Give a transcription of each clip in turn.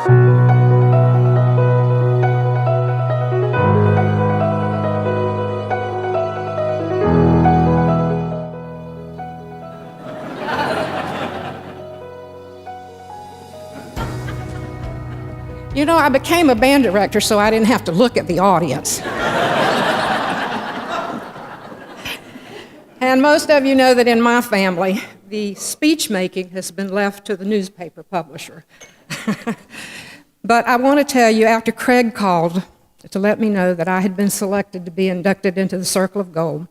You know, I became a band director so I didn't have to look at the audience. And most of you know that in my family, the speech making has been left to the newspaper publisher. But I want to tell you, after Craig called to let me know that I had been selected to be inducted into the Circle of Gold,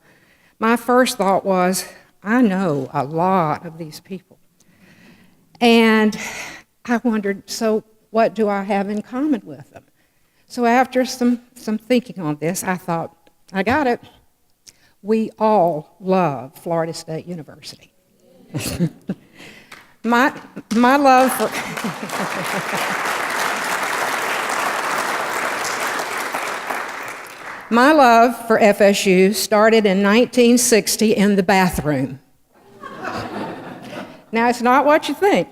my first thought was, I know a lot of these people. And I wondered, so what do I have in common with them? So after some thinking on this, I thought, I got it. We all love Florida State University. my love for my love for FSU started in 1960 in the bathroom. Now, it's not what you think.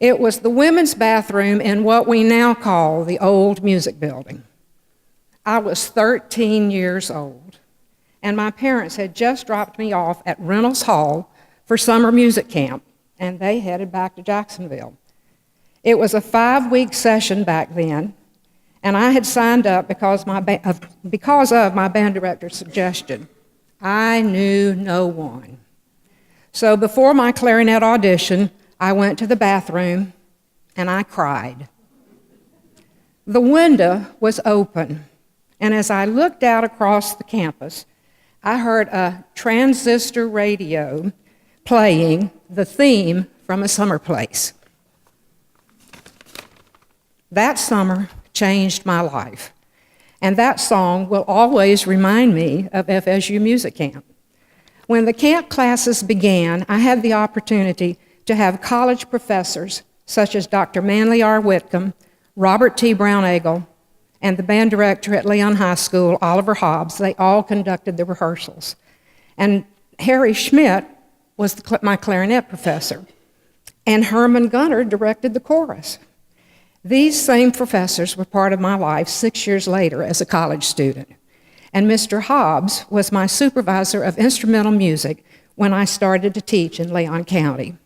It was the women's bathroom in what we now call the old music building. I was 13 years old, and my parents had just dropped me off at Reynolds Hall for summer music camp, and they headed back to Jacksonville. It was a 5-week session back then, and I had signed up because of my band director's suggestion. I knew no one. So before my clarinet audition, I went to the bathroom, and I cried. The window was open, and as I looked out across the campus, I heard a transistor radio playing the theme from A Summer Place. That summer changed my life, and that song will always remind me of FSU Music Camp. When the camp classes began, I had the opportunity to have college professors such as Dr. Manley R. Whitcomb, Robert T. Brown-Eagle, and the band director at Leon High School, Oliver Hobbs. They all conducted the rehearsals. And Harry Schmidt was my clarinet professor, and Herman Gunter directed the chorus. These same professors were part of my life 6 years later as a college student. And Mr. Hobbs was my supervisor of instrumental music when I started to teach in Leon County.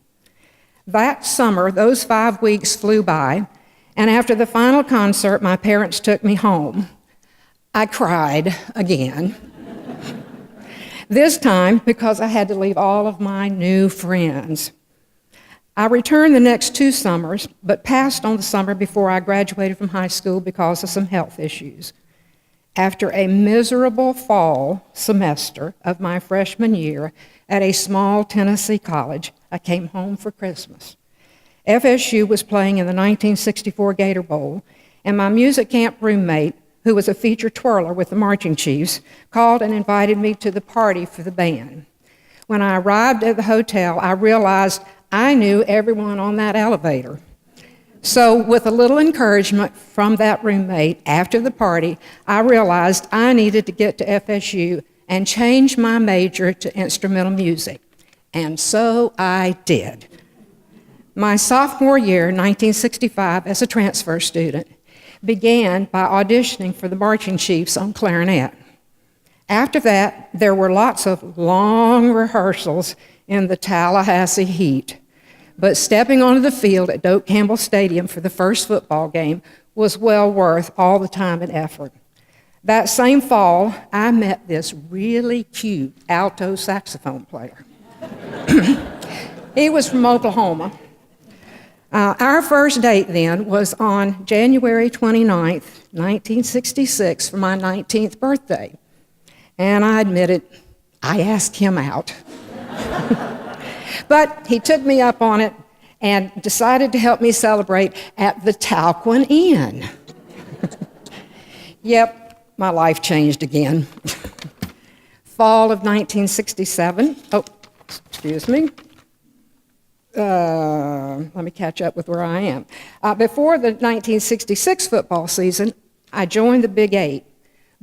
That summer, those 5 weeks flew by, and after the final concert, my parents took me home. I cried again. This time because I had to leave all of my new friends. I returned the next 2 summers, but passed on the summer before I graduated from high school because of some health issues. After a miserable fall semester of my freshman year at a small Tennessee college, I came home for Christmas. FSU was playing in the 1964 Gator Bowl, and my music camp roommate, who was a feature twirler with the Marching Chiefs, called and invited me to the party for the band. When I arrived at the hotel, I realized I knew everyone on that elevator. So with a little encouragement from that roommate after the party, I realized I needed to get to FSU and change my major to instrumental music. And so I did. My sophomore year, 1965, as a transfer student, began by auditioning for the Marching Chiefs on clarinet. After that, there were lots of long rehearsals in the Tallahassee heat. But stepping onto the field at Doak Campbell Stadium for the first football game was well worth all the time and effort. That same fall, I met this really cute alto saxophone player. He was from Oklahoma. Our first date then was on January 29th, 1966, for my 19th birthday. And I admit it, I asked him out. But he took me up on it and decided to help me celebrate at the Talquin Inn. Yep, my life changed again. Fall of 1967. Oh, excuse me. Let me catch up with where I am. Before the 1966 football season, I joined the Big Eight.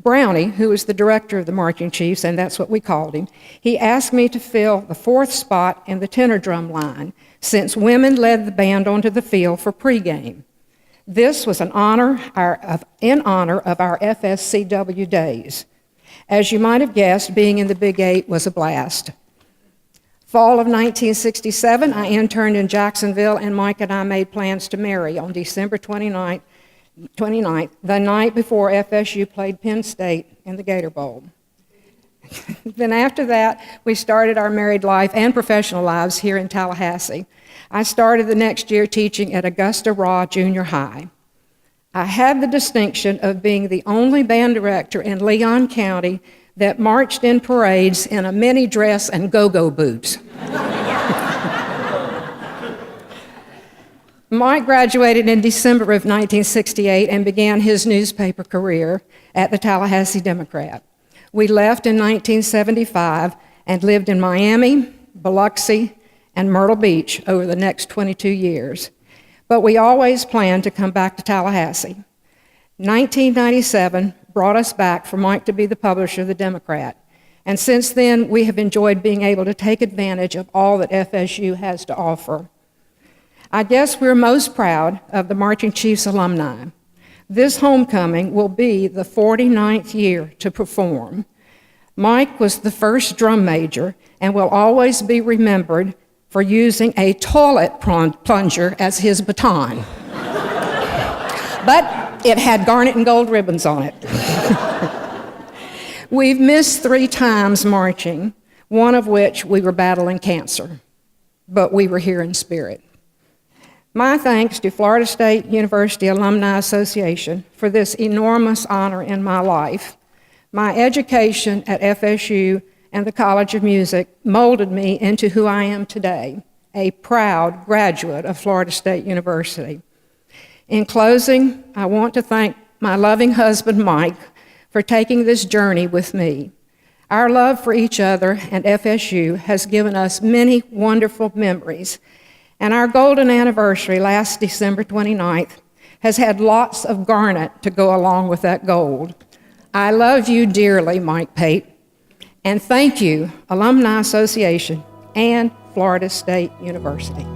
Brownie, who was the director of the Marching Chiefs, and that's what we called him, he asked me to fill the 4th spot in the tenor drum line, since women led the band onto the field for pregame. This was in honor of our FSCW days. As you might have guessed, being in the Big 8 was a blast. Fall of 1967, I interned in Jacksonville, and Mike and I made plans to marry on December 29th, the night before FSU played Penn State in the Gator Bowl. Then after that, we started our married life and professional lives here in Tallahassee. I started the next year teaching at Augusta Raw Junior High. I had the distinction of being the only band director in Leon County that marched in parades in a mini dress and go-go boots. Mike graduated in December of 1968 and began his newspaper career at the Tallahassee Democrat. We left in 1975 and lived in Miami, Biloxi, and Myrtle Beach over the next 22 years. But we always planned to come back to Tallahassee. 1997 brought us back for Mike to be the publisher of the Democrat. And since then, we have enjoyed being able to take advantage of all that FSU has to offer. I guess we're most proud of the Marching Chiefs alumni. This homecoming will be the 49th year to perform. Mike was the first drum major and will always be remembered for using a toilet plunger as his baton. But it had garnet and gold ribbons on it. We've missed 3 times marching, one of which we were battling cancer, but we were here in spirit. My thanks to Florida State University Alumni Association for this enormous honor in my life. My education at FSU and the College of Music molded me into who I am today, a proud graduate of Florida State University. In closing, I want to thank my loving husband, Mike, for taking this journey with me. Our love for each other and FSU has given us many wonderful memories, and our golden anniversary last December 29th has had lots of garnet to go along with that gold. I love you dearly, Mike Pate, and thank you, Alumni Association and Florida State University.